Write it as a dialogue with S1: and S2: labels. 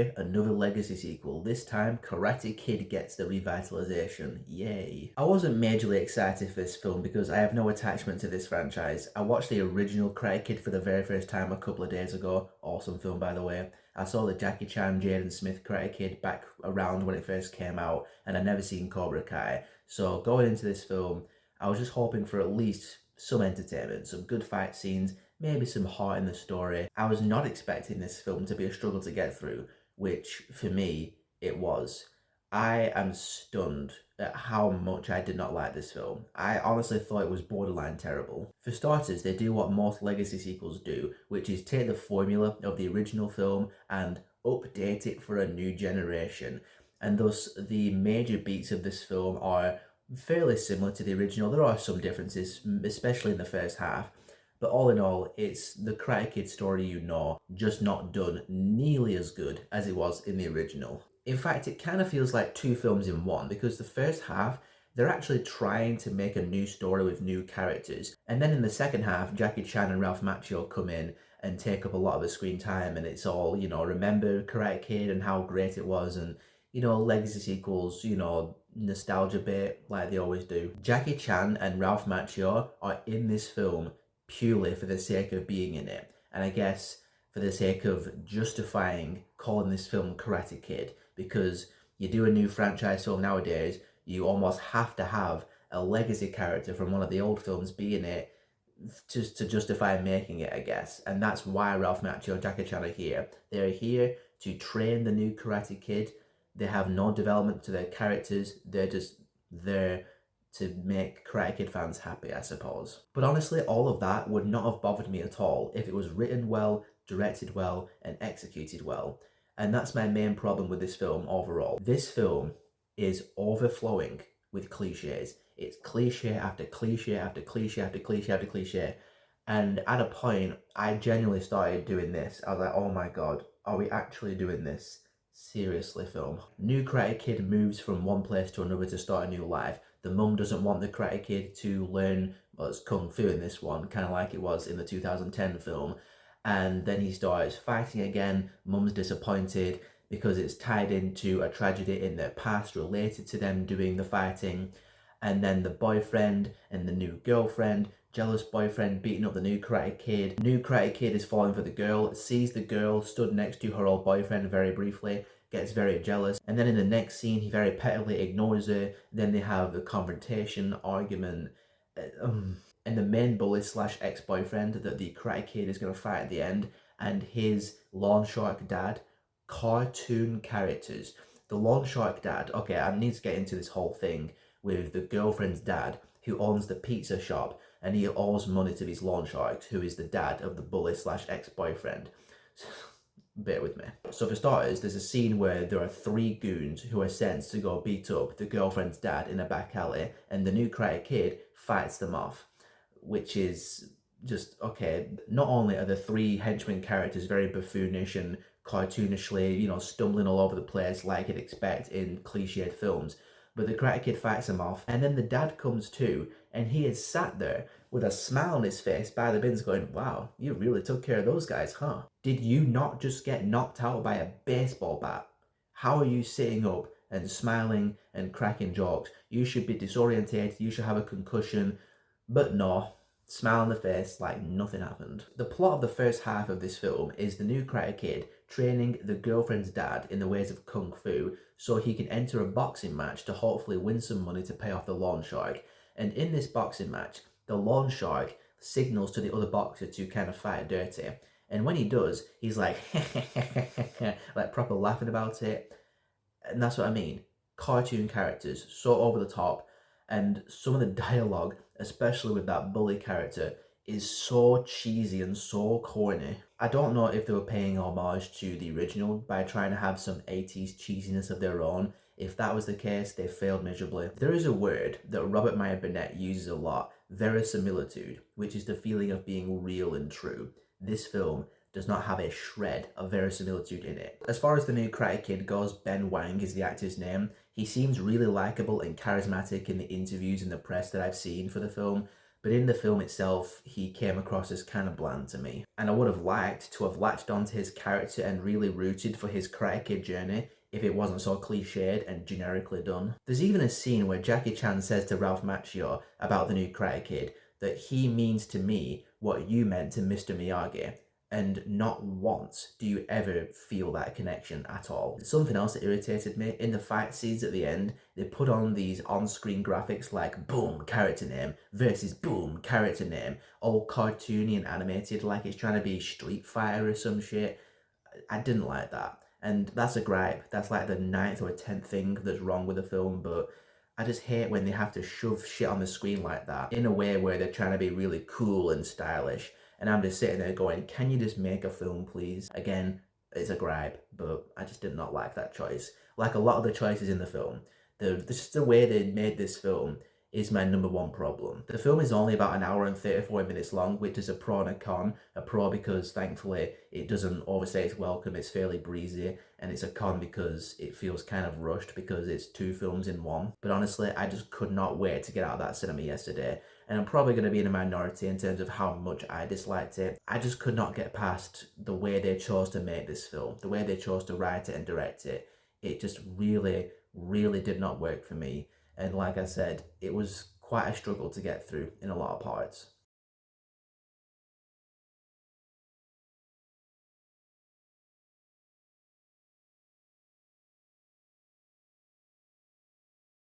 S1: year, another Legacy sequel. This time, Karate Kid gets the revitalization. Yay. I wasn't majorly excited for this film because I have no attachment to this franchise. I watched the original Karate Kid for the very first time a couple of days ago. Awesome film, by the way. I saw the Jackie Chan, Jaden Smith Karate Kid back around when it first came out, and I'd never seen Cobra Kai. So going into this film, I was just hoping for at least some entertainment, some good fight scenes, maybe some heart in the story. I was not expecting this film to be a struggle to get through, which for me, it was. I am stunned at how much I did not like this film. I honestly thought it was borderline terrible. For starters, they do what most Legacy sequels do, which is take the formula of the original film and update it for a new generation. And thus, the major beats of this film are fairly similar to the original. There are some differences, especially in the first half. But all in all, it's the Karate Kid story you know, just not done nearly as good as it was in the original. In fact, it kind of feels like two films in one, because the first half, they're actually trying to make a new story with new characters. And then in the second half, Jackie Chan and Ralph Macchio come in and take up a lot of the screen time, and it's all, remember Karate Kid and how great it was, and, legacy sequels, nostalgia bit like they always do. Jackie Chan and Ralph Macchio are in this film purely for the sake of being in it, and I guess for the sake of justifying calling this film Karate Kid, because you do a new franchise film nowadays, you almost have to have a legacy character from one of the old films be in it just to justify making it, I guess. And that's why Ralph Macchio and Jackie Chan are here. They're here to train the new Karate Kid. They have no development to their characters. They're just there to make Karate Kid fans happy, I suppose. But honestly, all of that would not have bothered me at all if it was written well, directed well, and executed well. And that's my main problem with this film overall. This film is overflowing with cliches. It's cliche after cliche after cliche after cliche after cliche. And at a point, I genuinely started doing this. I was like, oh my god, are we actually doing this? Seriously, film. New Karate Kid moves from one place to another to start a new life. The mum doesn't want the Karate Kid to learn, well, it's Kung Fu in this one, kind of like it was in the 2010 film. And then he starts fighting again. Mum's disappointed because it's tied into a tragedy in their past related to them doing the fighting. And then the boyfriend and the new girlfriend, jealous boyfriend beating up the new Karate Kid. New Karate Kid is falling for the girl, sees the girl stood next to her old boyfriend very briefly, gets very jealous, and then in the next scene he very pettily ignores her. Then they have a confrontation, argument, and the main bully slash ex-boyfriend that the Karate Kid is going to fight at the end, and his lawn shark dad, cartoon characters. The lawn shark dad, okay, I need to get into this whole thing with the girlfriend's dad, who owns the pizza shop, and he owes money to these lawn sharks, who is the dad of the bully slash ex-boyfriend. Bear with me. So for starters, there's a scene where there are three goons who are sent to go beat up the girlfriend's dad in a back alley, and the new Karate Kid fights them off, which is just, okay, not only are the three henchman characters very buffoonish and cartoonishly, stumbling all over the place like you'd expect in cliched films, but the Karate Kid fights him off, and then the dad comes too, and he is sat there with a smile on his face by the bins going, wow, you really took care of those guys, huh? Did you not just get knocked out by a baseball bat? How are you sitting up and smiling and cracking jokes? You should be disorientated, you should have a concussion, but no, smile on the face like nothing happened. The plot of the first half of this film is the new Karate Kid training the girlfriend's dad in the ways of Kung Fu so he can enter a boxing match to hopefully win some money to pay off the lawn shark. And in this boxing match, the lawn shark signals to the other boxer to kind of fight dirty. And when he does, he's like, like proper laughing about it. And that's what I mean. Cartoon characters, so over the top. And some of the dialogue, especially with that bully character, is so cheesy and so corny. I don't know if they were paying homage to the original by trying to have some 80s cheesiness of their own. If that was the case, they failed miserably. There is a word that Robert Meyer Burnett uses a lot, verisimilitude, which is the feeling of being real and true. This film does not have a shred of verisimilitude in it. As far as the new Karate Kid goes, Ben Wang is the actor's name. He seems really likable and charismatic in the interviews and the press that I've seen for the film, But in the film itself, he came across as kind of bland to me. And I would have liked to have latched onto his character and really rooted for his Karate Kid journey if it wasn't so cliched and generically done. There's even a scene where Jackie Chan says to Ralph Macchio about the new Karate Kid that he means to me what you meant to Mr. Miyagi. And not once do you ever feel that connection at all. Something else that irritated me, in the fight scenes at the end, they put on these on-screen graphics like boom, character name, versus boom, character name, all cartoony and animated like it's trying to be Street Fighter or some shit. I didn't like that. And that's a gripe. That's like the ninth or 10th thing that's wrong with the film, but I just hate when they have to shove shit on the screen like that in a way where they're trying to be really cool and stylish. And I'm just sitting there going, can you just make a film, please? Again, it's a gripe, but I just did not like that choice. Like a lot of the choices in the film, just the way they made this film is my number one problem. The film is only about an hour and 34 minutes long, which is a pro and a con. A pro because thankfully it doesn't overstay its welcome, it's fairly breezy, and it's a con because it feels kind of rushed because it's two films in one. But honestly, I just could not wait to get out of that cinema yesterday, and I'm probably going to be in a minority in terms of how much I disliked it. I just could not get past the way they chose to make this film, the way they chose to write it and direct it. It just really, really did not work for me. And like I said, it was quite a struggle to get through in a lot of parts.